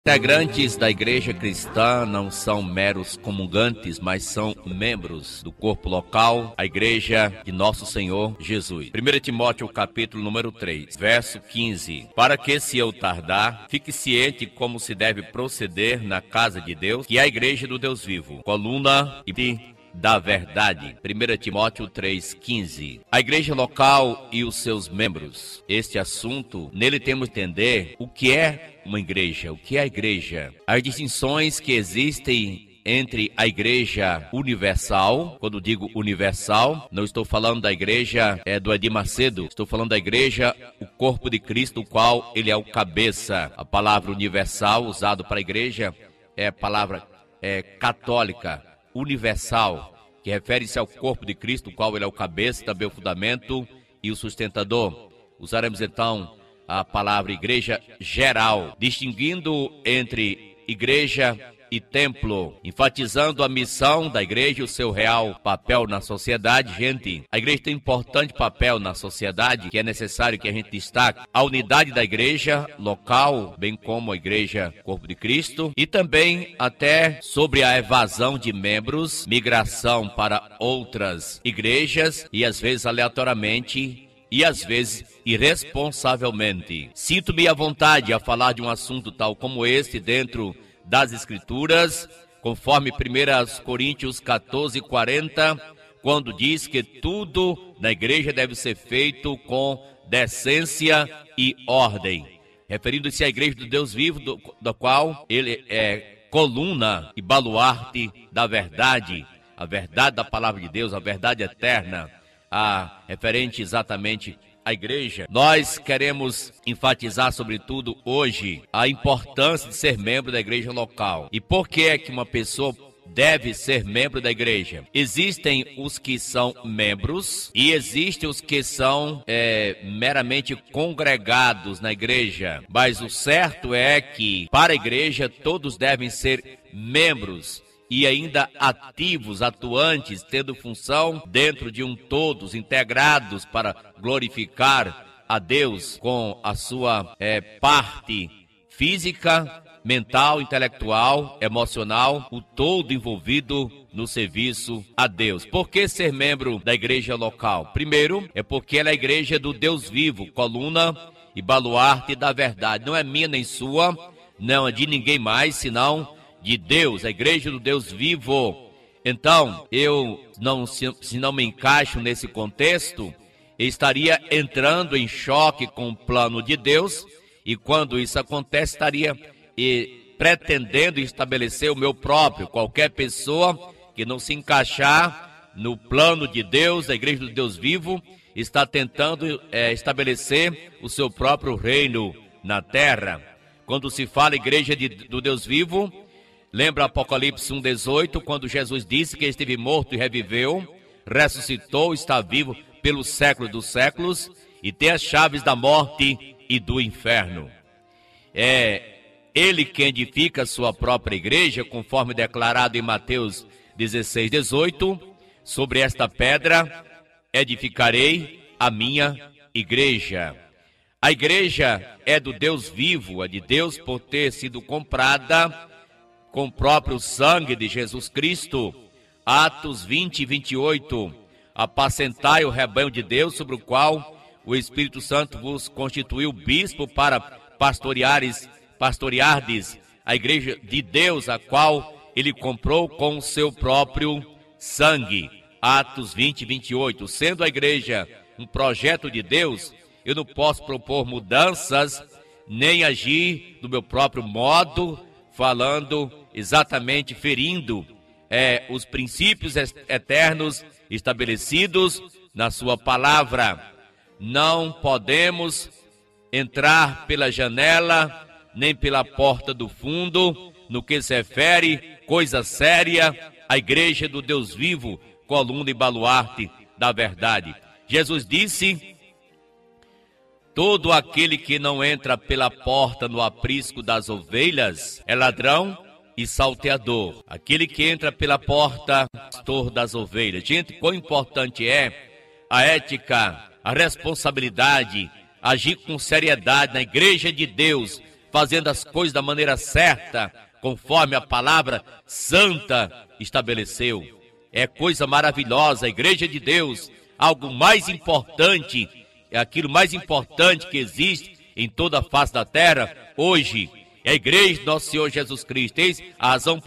Integrantes da igreja cristã não são meros comungantes, mas são membros do corpo local, a igreja de nosso Senhor Jesus. 1 Timóteo capítulo número 3, verso 15. Para que, se eu tardar, fique ciente como se deve proceder na casa de Deus, que é a igreja do Deus vivo, coluna e da verdade. 1 Timóteo 3,15. A igreja local e os seus membros. Este assunto, nele temos que entender o que é uma igreja, o que é a igreja. As distinções que existem entre a igreja universal. Quando digo universal, não estou falando da igreja do Edir Macedo, estou falando da igreja, o corpo de Cristo, o qual ele é o cabeça. A palavra universal usada para a igreja é a palavra católica, universal, que refere-se ao corpo de Cristo, o qual ele é o cabeça, também o fundamento e o sustentador. Usaremos então a palavra igreja geral, distinguindo entre igreja e templo, enfatizando a missão da igreja e o seu real papel na sociedade. Gente, a igreja tem um importante papel na sociedade, que é necessário que a gente destaque a unidade da igreja local, bem como a igreja Corpo de Cristo, e também até sobre a evasão de membros, migração para outras igrejas e às vezes aleatoriamente e às vezes irresponsavelmente. Sinto-me à vontade a falar de um assunto tal como este dentro das Escrituras, conforme 1 Coríntios 14:40, quando diz que tudo na igreja deve ser feito com decência e ordem, referindo-se à igreja do Deus vivo, da qual ele é coluna e baluarte da verdade, a verdade da palavra de Deus, a verdade eterna, referente exatamente a igreja. Nós queremos enfatizar, sobretudo hoje, a importância de ser membro da igreja local. E por que é que uma pessoa deve ser membro da igreja? Existem os que são membros e existem os que são meramente congregados na igreja. Mas o certo é que, para a igreja, todos devem ser membros e ainda ativos, atuantes, tendo função dentro de um todos, integrados para glorificar a Deus com a sua parte física, mental, intelectual, emocional, o todo envolvido no serviço a Deus. Por que ser membro da igreja local? Primeiro, é porque ela é a igreja do Deus vivo, coluna e baluarte da verdade. Não é minha nem sua, não é de ninguém mais, senão de Deus, a igreja do Deus vivo. Então, se não me encaixo nesse contexto, estaria entrando em choque com o plano de Deus, e quando isso acontece, estaria pretendendo estabelecer o meu próprio. Qualquer pessoa que não se encaixar no plano de Deus, a igreja do Deus vivo, está tentando estabelecer o seu próprio reino na terra. Quando se fala igreja do Deus vivo, lembra Apocalipse 1,18, quando Jesus disse que esteve morto e reviveu, ressuscitou, está vivo pelos séculos dos séculos e tem as chaves da morte e do inferno. É ele quem edifica a sua própria igreja, conforme declarado em Mateus 16:18, sobre esta pedra edificarei a minha igreja. A igreja é do Deus vivo, é de Deus por ter sido comprada com o próprio sangue de Jesus Cristo. Atos 20:28, apacentai o rebanho de Deus, sobre o qual o Espírito Santo vos constituiu bispo para pastoreardes a igreja de Deus, a qual ele comprou com o seu próprio sangue. Atos 20:28. Sendo a igreja um projeto de Deus, eu não posso propor mudanças, nem agir do meu próprio modo, falando exatamente, ferindo os princípios eternos estabelecidos na sua palavra. Não podemos entrar pela janela, nem pela porta do fundo, no que se refere, coisa séria, a igreja do Deus vivo, coluna e baluarte da verdade. Jesus disse: todo aquele que não entra pela porta no aprisco das ovelhas é ladrão e salteador. Aquele que entra pela porta, pastor das ovelhas. Gente, quão importante é a ética, a responsabilidade, agir com seriedade na igreja de Deus, fazendo as coisas da maneira certa, conforme a palavra santa estabeleceu. É coisa maravilhosa, a igreja de Deus, algo mais importante, é aquilo mais importante que existe em toda a face da terra, hoje, é a igreja de nosso Senhor Jesus Cristo. Eis a razão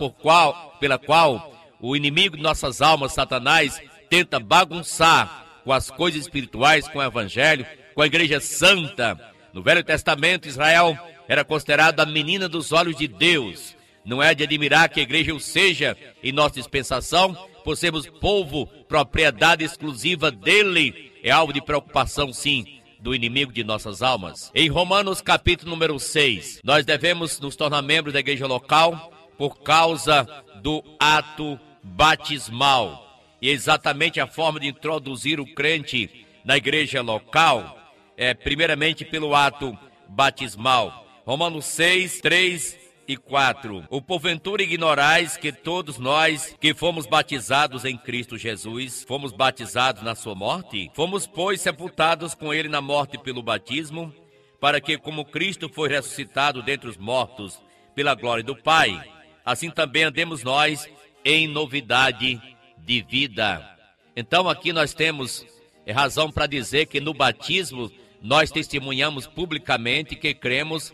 pela qual o inimigo de nossas almas, Satanás, tenta bagunçar com as coisas espirituais, com o evangelho, com a igreja santa. No Velho Testamento, Israel era considerada a menina dos olhos de Deus. Não é de admirar que a igreja o seja em nossa dispensação, por sermos povo, propriedade exclusiva dele. É alvo de preocupação, sim, do inimigo de nossas almas. Em Romanos capítulo número 6, nós devemos nos tornar membros da igreja local por causa do ato batismal. E exatamente a forma de introduzir o crente na igreja local é primeiramente pelo ato batismal. Romanos 6, 3 e 4. O porventura ignorais que todos nós que fomos batizados em Cristo Jesus, fomos batizados na sua morte? Fomos, pois, sepultados com ele na morte pelo batismo, para que, como Cristo foi ressuscitado dentre os mortos pela glória do Pai, assim também andemos nós em novidade de vida. Então aqui nós temos razão para dizer que no batismo nós testemunhamos publicamente que cremos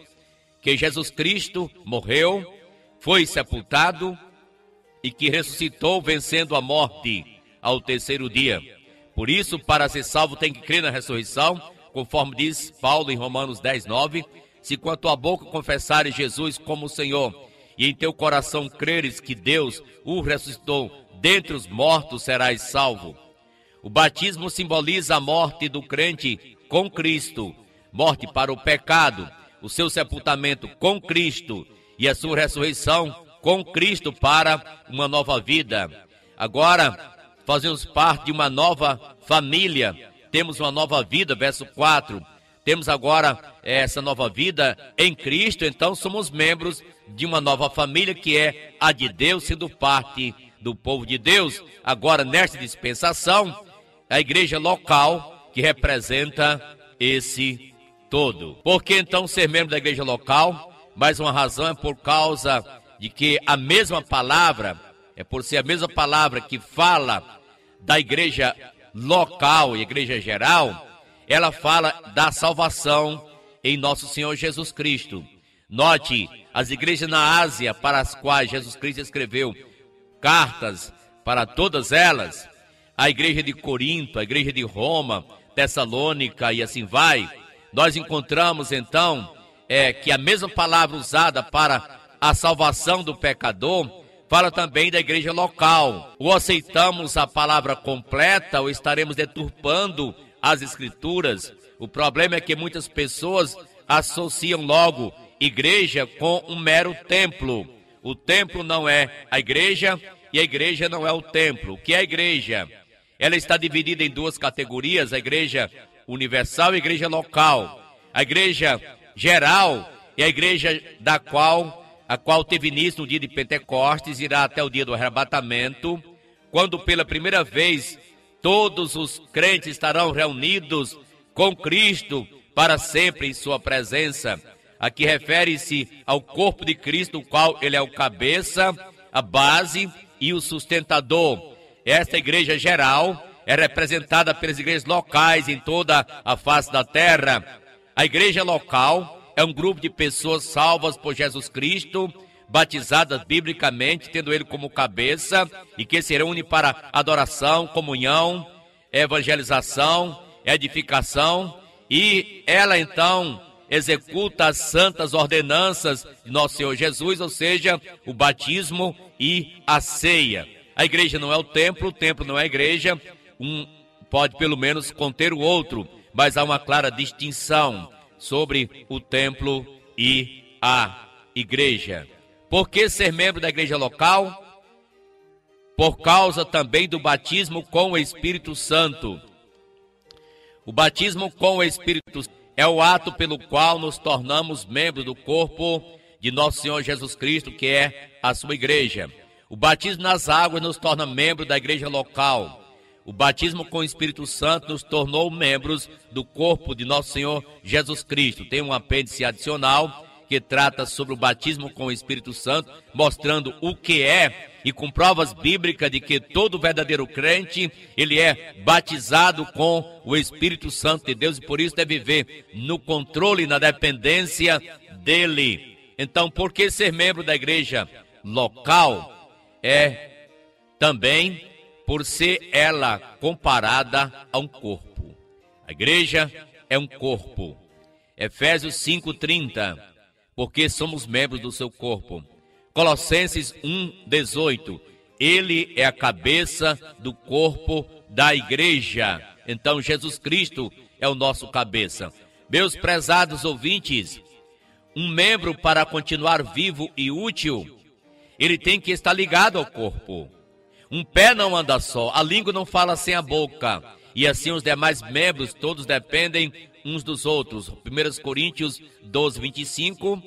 que Jesus Cristo morreu, foi sepultado e que ressuscitou vencendo a morte ao terceiro dia. Por isso, para ser salvo tem que crer na ressurreição, conforme diz Paulo em Romanos 10, 9, se com a tua boca confessares Jesus como Senhor e em teu coração creres que Deus o ressuscitou dentre os mortos, serás salvo. O batismo simboliza a morte do crente com Cristo, morte para o pecado, o seu sepultamento com Cristo e a sua ressurreição com Cristo para uma nova vida. Agora, fazemos parte de uma nova família, temos uma nova vida, verso 4. Temos agora essa nova vida em Cristo, então somos membros de uma nova família que é a de Deus, sendo parte do povo de Deus. Agora, nesta dispensação, a igreja local que representa esse todo. Por que então ser membro da igreja local? Mais uma razão é por causa de que a mesma palavra, é por ser a mesma palavra que fala da igreja local e igreja geral, ela fala da salvação em nosso Senhor Jesus Cristo. Note, as igrejas na Ásia para as quais Jesus Cristo escreveu cartas para todas elas, a igreja de Corinto, a igreja de Roma, Tessalônica e assim vai, nós encontramos então que a mesma palavra usada para a salvação do pecador fala também da igreja local. Ou aceitamos a palavra completa ou estaremos deturpando as escrituras. O problema é que muitas pessoas associam logo igreja com um mero templo. O templo não é a igreja e a igreja não é o templo. O que é a igreja? Ela está dividida em duas categorias, a igreja universal e a igreja local. A igreja geral é a igreja a qual teve início no dia de Pentecostes, irá até o dia do arrebatamento, quando pela primeira vez todos os crentes estarão reunidos com Cristo para sempre em sua presença. Aqui refere-se ao corpo de Cristo, o qual ele é o cabeça, a base e o sustentador. Esta igreja geral é representada pelas igrejas locais em toda a face da terra. A igreja local é um grupo de pessoas salvas por Jesus Cristo, batizadas biblicamente, tendo ele como cabeça, e que se reúne para adoração, comunhão, evangelização, edificação, e ela então executa as santas ordenanças de nosso Senhor Jesus, ou seja, o batismo e a ceia. A igreja não é o templo não é a igreja, um pode pelo menos conter o outro, mas há uma clara distinção sobre o templo e a igreja. Por que ser membro da igreja local? Por causa também do batismo com o Espírito Santo. O batismo com o Espírito Santo é o ato pelo qual nos tornamos membros do corpo de nosso Senhor Jesus Cristo, que é a sua igreja. O batismo nas águas nos torna membro da igreja local. O batismo com o Espírito Santo nos tornou membros do corpo de nosso Senhor Jesus Cristo. Tem um apêndice adicional, que trata sobre o batismo com o Espírito Santo, mostrando o que é e com provas bíblicas de que todo verdadeiro crente, ele é batizado com o Espírito Santo de Deus e por isso deve viver no controle e na dependência dele. Então, por que ser membro da igreja local? É também por ser ela comparada a um corpo. A igreja é um corpo. Efésios 5:30, porque somos membros do seu corpo. Colossenses 1:18, ele é a cabeça do corpo da igreja. Então Jesus Cristo é o nosso cabeça. Meus prezados ouvintes, um membro para continuar vivo e útil, ele tem que estar ligado ao corpo. Um pé não anda só, a língua não fala sem a boca. E assim os demais membros todos dependem uns dos outros. 1 Coríntios 12:25,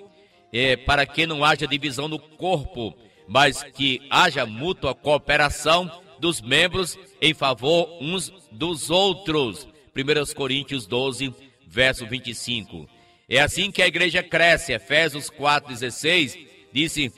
para que não haja divisão no corpo, mas que haja mútua cooperação dos membros em favor uns dos outros. 1 Coríntios 12, verso 25. É assim que a igreja cresce. Efésios 4:16 disse,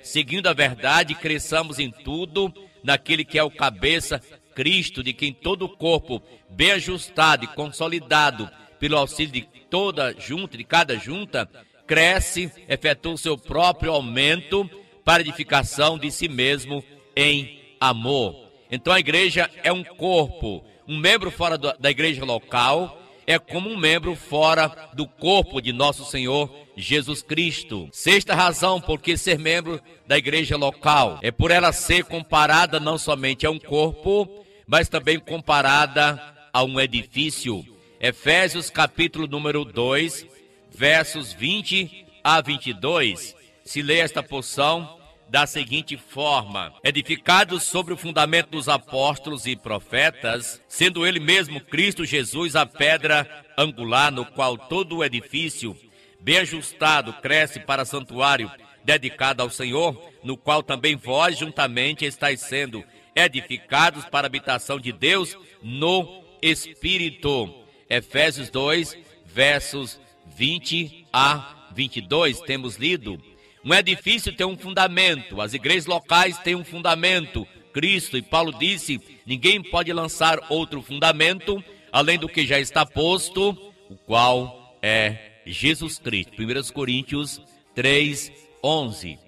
seguindo a verdade, cresçamos em tudo naquele que é o cabeça, Cristo, de quem todo o corpo, bem ajustado e consolidado pelo auxílio de cada junta, cresce, efetua o seu próprio aumento para edificação de si mesmo em amor. Então a igreja é um corpo. Um membro fora da igreja local é como um membro fora do corpo de nosso Senhor Jesus Cristo. Sexta razão por que ser membro da igreja local é por ela ser comparada não somente a um corpo, mas também comparada a um edifício. Efésios capítulo número 2, versos 20 a 22, se lê esta porção da seguinte forma: edificados sobre o fundamento dos apóstolos e profetas, sendo ele mesmo Cristo Jesus a pedra angular, no qual todo o edifício, bem ajustado, cresce para santuário dedicado ao Senhor, no qual também vós juntamente estáis sendo edificados para a habitação de Deus no Espírito. Efésios 2, versos 20 a 22, temos lido. Um edifício tem um fundamento, as igrejas locais têm um fundamento, Cristo, e Paulo disse, ninguém pode lançar outro fundamento, além do que já está posto, o qual é Jesus Cristo. 1 Coríntios 3, 11.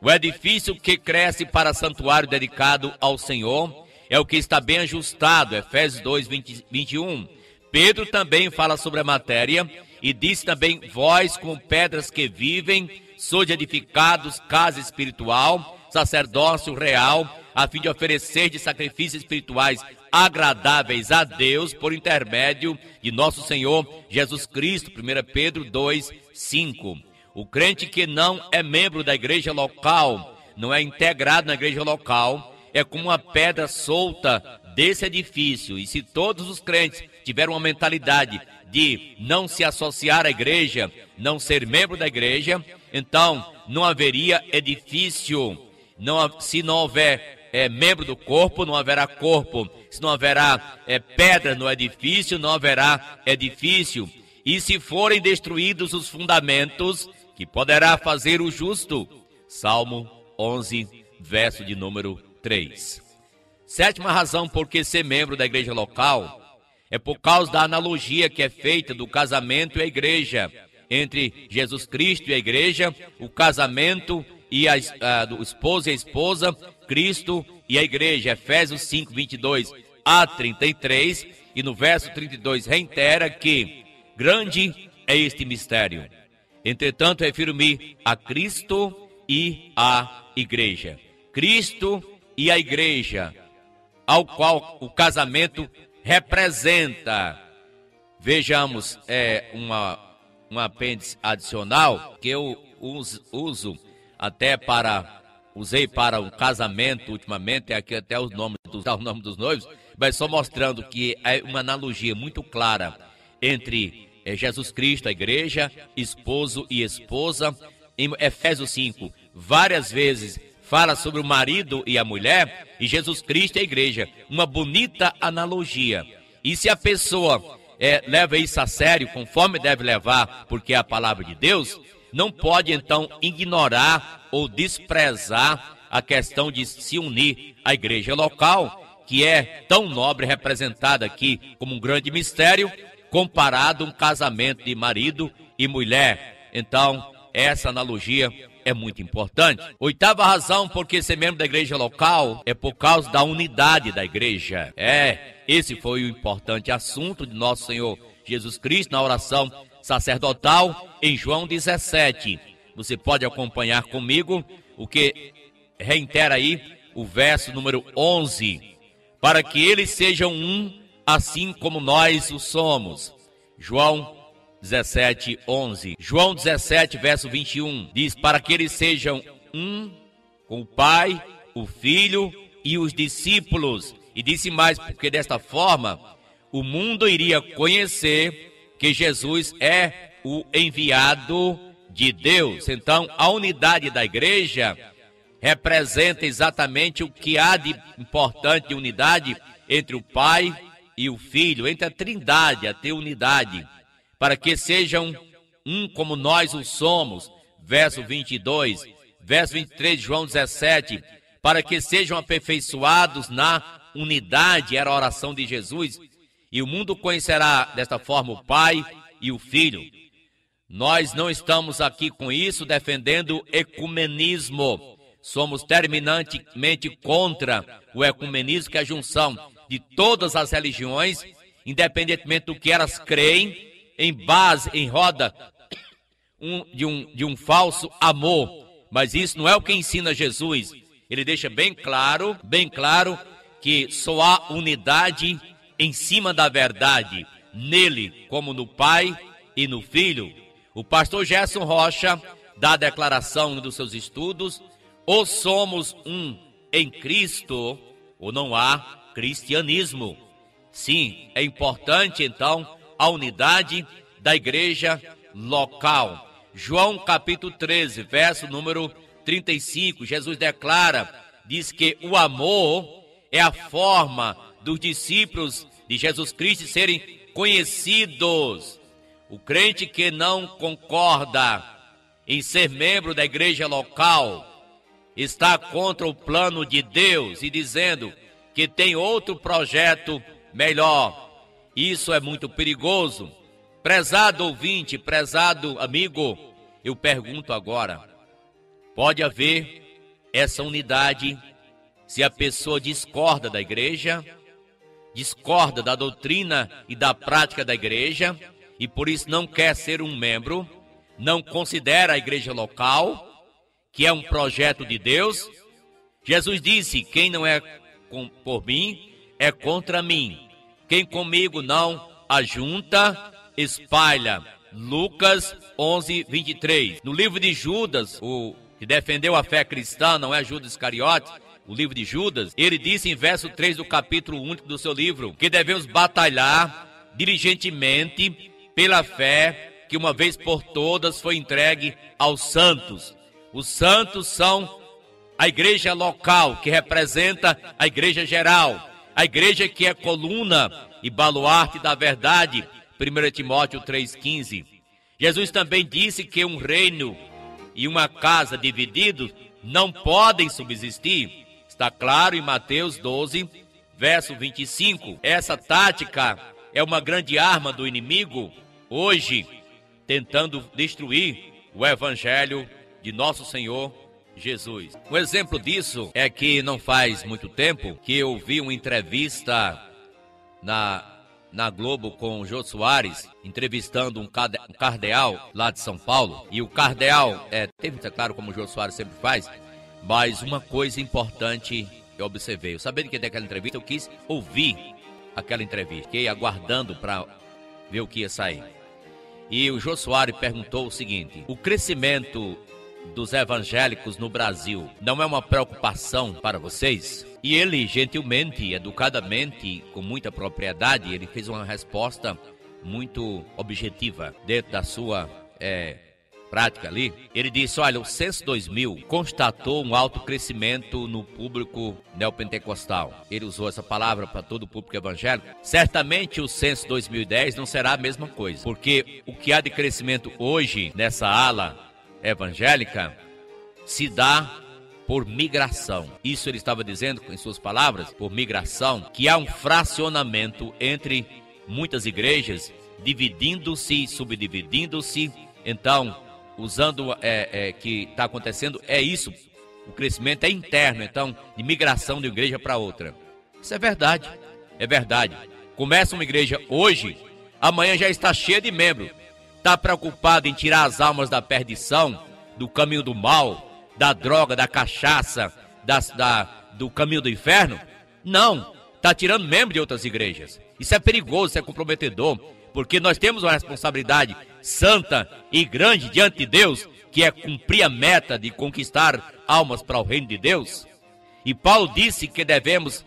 O edifício que cresce para santuário dedicado ao Senhor é o que está bem ajustado, Efésios 2, 21. Pedro também fala sobre a matéria e diz também, vós como pedras que vivem, sois edificados casa espiritual, sacerdócio real, a fim de oferecer de sacrifícios espirituais agradáveis a Deus por intermédio de nosso Senhor Jesus Cristo. 1 Pedro 2, 5. O crente que não é membro da igreja local, não é integrado na igreja local, é como uma pedra solta desse edifício. E se todos os crentes tiveram uma mentalidade de não se associar à igreja, não ser membro da igreja, então não haveria edifício. Se não houver membro do corpo, não haverá corpo. Se não haverá pedra no edifício, não haverá edifício. E se forem destruídos os fundamentos, que poderá fazer o justo? Salmo 11, verso de número 3. Sétima razão por que ser membro da igreja local é por causa da analogia que é feita do casamento e a igreja. Entre Jesus Cristo e a igreja, o casamento e do esposo e a esposa, Cristo e a igreja. Efésios 5, 22 a 33, e no verso 32 reitera que grande é este mistério. Entretanto, refiro-me a Cristo e a igreja. Cristo e a igreja, ao qual o casamento representa. Vejamos, um apêndice adicional que eu usei para o casamento ultimamente, aqui até o nome dos noivos, mas só mostrando que é uma analogia muito clara entre Jesus Cristo, a igreja, esposo e esposa. Em Efésios 5, várias vezes fala sobre o marido e a mulher, e Jesus Cristo e a igreja. Uma bonita analogia. E se a pessoa leva isso a sério, conforme deve levar, porque é a palavra de Deus, não pode então ignorar ou desprezar a questão de se unir à igreja local, que é tão nobre, representada aqui como um grande mistério, comparado a um casamento de marido e mulher. Então, essa analogia é muito importante. Oitava razão por que ser membro da igreja local é por causa da unidade da igreja. Esse foi o importante assunto de nosso Senhor Jesus Cristo na oração sacerdotal em João 17. Você pode acompanhar comigo o que reitera aí o verso número 11. Para que eles sejam um, assim como nós o somos. João 17, 11. João 17, verso 21, diz: para que eles sejam um com o Pai, o Filho e os discípulos. E disse mais, porque desta forma o mundo iria conhecer que Jesus é o enviado de Deus. Então, a unidade da igreja representa exatamente o que há de importante de unidade entre o Pai e o Filho, entre a Trindade, a ter unidade, para que sejam um como nós o somos, verso 22, verso 23 de João 17, para que sejam aperfeiçoados na unidade, era a oração de Jesus, e o mundo conhecerá desta forma o Pai e o Filho. Nós não estamos aqui com isso defendendo ecumenismo, somos terminantemente contra o ecumenismo, que é a junção de todas as religiões, independentemente do que elas creem, em roda de um falso amor. Mas isso não é o que ensina Jesus. Ele deixa bem claro que só há unidade em cima da verdade, nele como no Pai e no Filho. O pastor Gerson Rocha dá a declaração em um dos seus estudos: ou somos um em Cristo, ou não há cristianismo. Sim, é importante então a unidade da igreja local. João capítulo 13, verso número 35, Jesus declara, diz que o amor é a forma dos discípulos de Jesus Cristo serem conhecidos. O crente que não concorda em ser membro da igreja local está contra o plano de Deus e dizendo que tem outro projeto melhor. Isso é muito perigoso. Prezado ouvinte, prezado amigo, eu pergunto agora: pode haver essa unidade se a pessoa discorda da igreja, discorda da doutrina e da prática da igreja, e por isso não quer ser um membro, não considera a igreja local, que é um projeto de Deus? Jesus disse: quem não é por mim, é contra mim. Quem comigo não ajunta, espalha. Lucas 11, 23. No livro de Judas, o que defendeu a fé cristã, não é Judas Iscariote, o livro de Judas, ele disse em verso 3 do capítulo único do seu livro, que devemos batalhar diligentemente pela fé que uma vez por todas foi entregue aos santos. Os santos são a igreja local, que representa a igreja geral, a igreja que é coluna e baluarte da verdade, 1 Timóteo 3,15. Jesus também disse que um reino e uma casa divididos não podem subsistir. Está claro em Mateus 12, verso 25. Essa tática é uma grande arma do inimigo, hoje, tentando destruir o evangelho de nosso Senhor Jesus. Um exemplo disso é que não faz muito tempo que eu vi uma entrevista na Globo com o Jô Soares, entrevistando um cardeal lá de São Paulo. E o cardeal, teve, claro, como o Jô Soares sempre faz, mas uma coisa importante eu observei. Eu sabendo que ia ter aquela entrevista, eu quis ouvir aquela entrevista. Fiquei aguardando para ver o que ia sair. E o Jô Soares perguntou o seguinte: o crescimento dos evangélicos no Brasil não é uma preocupação para vocês? E ele, gentilmente, educadamente, com muita propriedade, ele fez uma resposta muito objetiva dentro da sua prática ali. Ele disse: olha, o Censo 2000 constatou um alto crescimento no público neopentecostal. Ele usou essa palavra para todo o público evangélico. Certamente o Censo 2010 não será a mesma coisa, porque o que há de crescimento hoje nessa ala evangélica se dá por migração. Isso ele estava dizendo em suas palavras, por migração, que há um fracionamento entre muitas igrejas, dividindo-se, subdividindo-se. Então, usando que está acontecendo, é isso. O crescimento é interno, então, de migração de uma igreja para outra. Isso é verdade, é verdade. Começa uma igreja hoje, amanhã já está cheia de membros. Está preocupado em tirar as almas da perdição, do caminho do mal, da droga, da cachaça, do caminho do inferno? Não, está tirando membros de outras igrejas. Isso é perigoso, isso é comprometedor, porque nós temos uma responsabilidade santa e grande diante de Deus, que é cumprir a meta de conquistar almas para o reino de Deus. E Paulo disse que devemos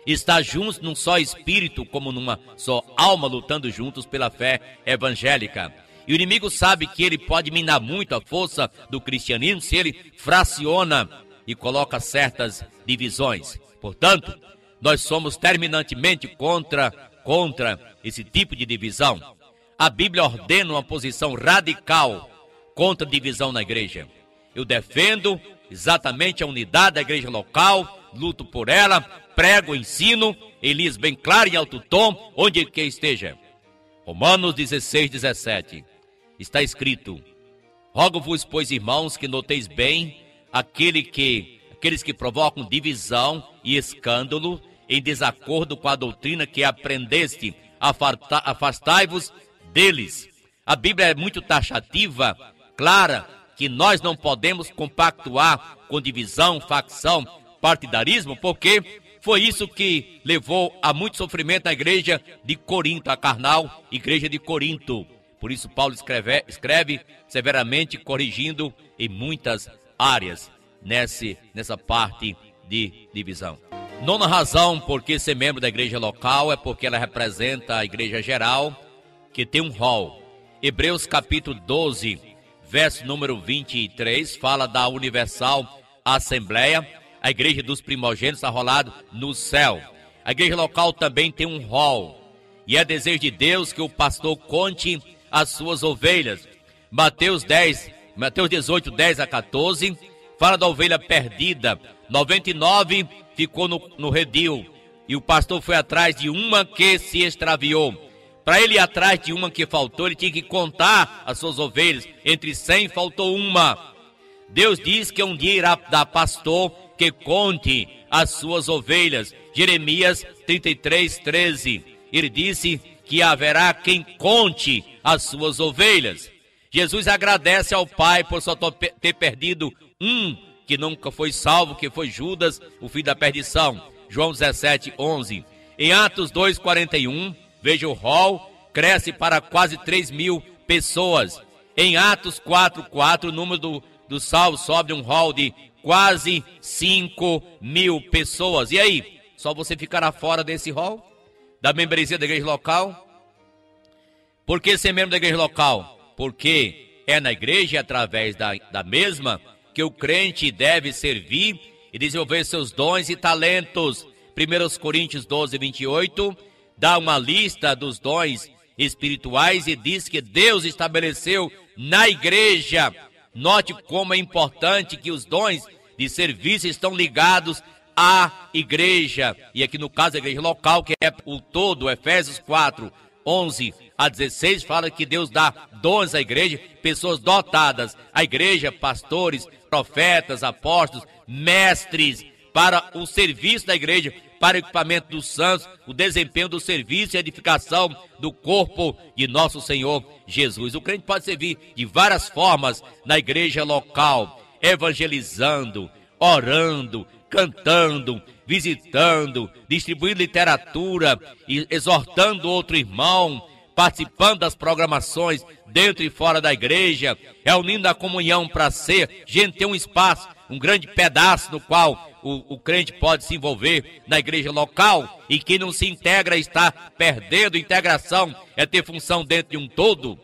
estar juntos num só espírito, como numa só alma, lutando juntos pela fé evangélica. E o inimigo sabe que ele pode minar muito a força do cristianismo se ele fraciona e coloca certas divisões. Portanto, nós somos terminantemente contra esse tipo de divisão. A Bíblia ordena uma posição radical contra a divisão na igreja. Eu defendo exatamente a unidade da igreja local, luto por ela, prego, ensino, Elias bem claro em alto tom, onde quer esteja. Romanos 16:17. Está escrito: rogo-vos, pois, irmãos, que noteis bem aqueles que provocam divisão e escândalo em desacordo com a doutrina que aprendeste, afastai-vos deles. A Bíblia é muito taxativa, clara, que nós não podemos compactuar com divisão, facção, partidarismo, porque foi isso que levou a muito sofrimento na igreja de Corinto, a carnal igreja de Corinto. Por isso Paulo escreve severamente, corrigindo em muitas áreas nessa parte de divisão. Nona razão por que ser membro da igreja local é porque ela representa a igreja geral, que tem um rol. Hebreus capítulo 12, verso número 23, fala da universal assembleia, a igreja dos primogênitos arrolado no céu. A igreja local também tem um rol, e é desejo de Deus que o pastor conte as suas ovelhas. Mateus 18, 10 a 14, fala da ovelha perdida. 99 ficou no redil, e o pastor foi atrás de uma que se extraviou. Para ele ir atrás de uma que faltou, ele tinha que contar as suas ovelhas. Entre 100 faltou uma. Deus diz que um dia irá dar pastor que conte as suas ovelhas. Jeremias 33, 13. Ele disse que haverá quem conte as suas ovelhas. Jesus agradece ao Pai por só ter perdido um que nunca foi salvo, que foi Judas, o filho da perdição. João 17, 11. Em Atos 2, 41, veja o rol, cresce para quase 3.000 pessoas. Em Atos 4, 4, o número do salvo sobe um rol de quase 5.000 pessoas. E aí, só você ficará fora desse rol? Da membresia da igreja local? Por que ser membro da igreja local? Porque é na igreja, através da mesma, que o crente deve servir e desenvolver seus dons e talentos. 1 Coríntios 12, 28, dá uma lista dos dons espirituais e diz que Deus estabeleceu na igreja. Note como é importante que os dons de serviço estão ligados à igreja. E aqui no caso da igreja local, que é o todo, Efésios 4, 11 a 16, fala que Deus dá dons à igreja, pessoas dotadas à igreja, pastores, profetas, apóstolos, mestres, para o serviço da igreja, para o equipamento dos santos, o desempenho do serviço e a edificação do corpo de nosso Senhor Jesus. O crente pode servir de várias formas na igreja local, evangelizando, orando, cantando, visitando, distribuindo literatura, e exortando outro irmão, participando das programações dentro e fora da igreja, reunindo a comunhão para ser. Gente, tem um espaço, um grande pedaço no qual o crente pode se envolver na igreja local, e quem não se integra está perdendo integração, é ter função dentro de um todo.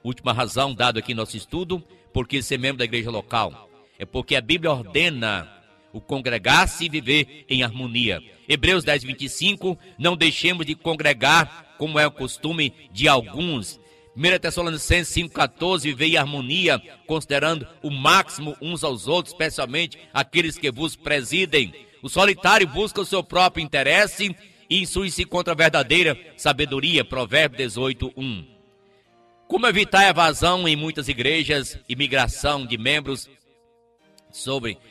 Última razão dada aqui no nosso estudo, porque ser membro da igreja local, é porque a Bíblia ordena o congregar-se e viver em harmonia. Hebreus 10, 25, não deixemos de congregar como é o costume de alguns. 1 Tessalonicenses 5,14, viver em harmonia, considerando o máximo uns aos outros, especialmente aqueles que vos presidem. O solitário busca o seu próprio interesse e insurge-se contra a verdadeira sabedoria. Provérbio 18:1. Como evitar a evasão em muitas igrejas e migração de membros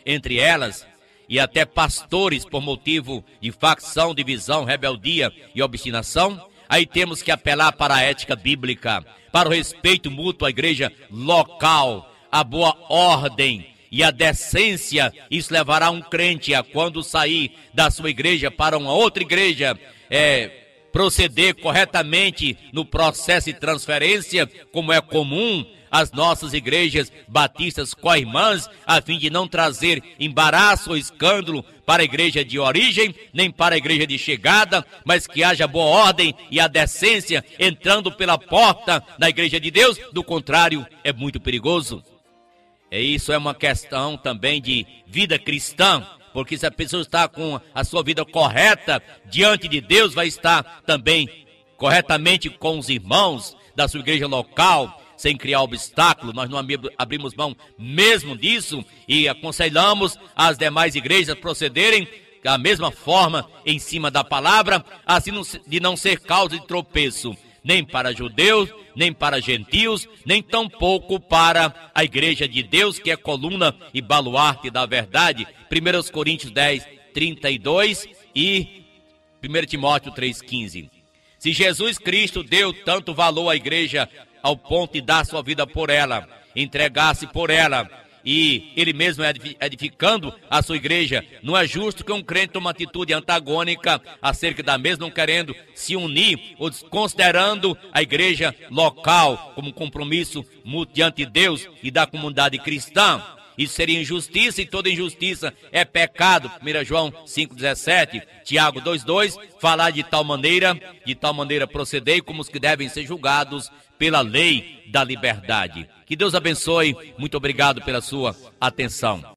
entre elas e até pastores por motivo de facção, divisão, rebeldia e obstinação? Aí temos que apelar para a ética bíblica, para o respeito mútuo à igreja local, a boa ordem e a decência. Isso levará um crente a, quando sair da sua igreja para uma outra igreja, proceder corretamente no processo de transferência, como é comum às nossas igrejas batistas co-irmãs, a fim de não trazer embaraço ou escândalo para a igreja de origem, nem para a igreja de chegada, mas que haja boa ordem e a decência entrando pela porta da igreja de Deus. Do contrário, é muito perigoso. Isso é uma questão também de vida cristã, porque se a pessoa está com a sua vida correta diante de Deus, vai estar também corretamente com os irmãos da sua igreja local, sem criar obstáculo. Nós não abrimos mão mesmo disso e aconselhamos as demais igrejas a procederem da mesma forma em cima da palavra, assim de não ser causa de tropeço, nem para judeus, nem para gentios, nem tampouco para a igreja de Deus, que é coluna e baluarte da verdade. 1 Coríntios 10:32 e 1 Timóteo 3:15. Se Jesus Cristo deu tanto valor à igreja ao ponto de dar sua vida por ela, entregar-se por ela, e ele mesmo edificando a sua igreja, não é justo que um crente tome uma atitude antagônica acerca da mesma, não querendo se unir ou desconsiderando a igreja local como compromisso mútuo diante de Deus e da comunidade cristã. Isso seria injustiça, e toda injustiça é pecado. 1 João 5,17, Tiago 2,2, falar de tal maneira proceder como os que devem ser julgados pela lei da liberdade. Que Deus abençoe. Muito obrigado pela sua atenção.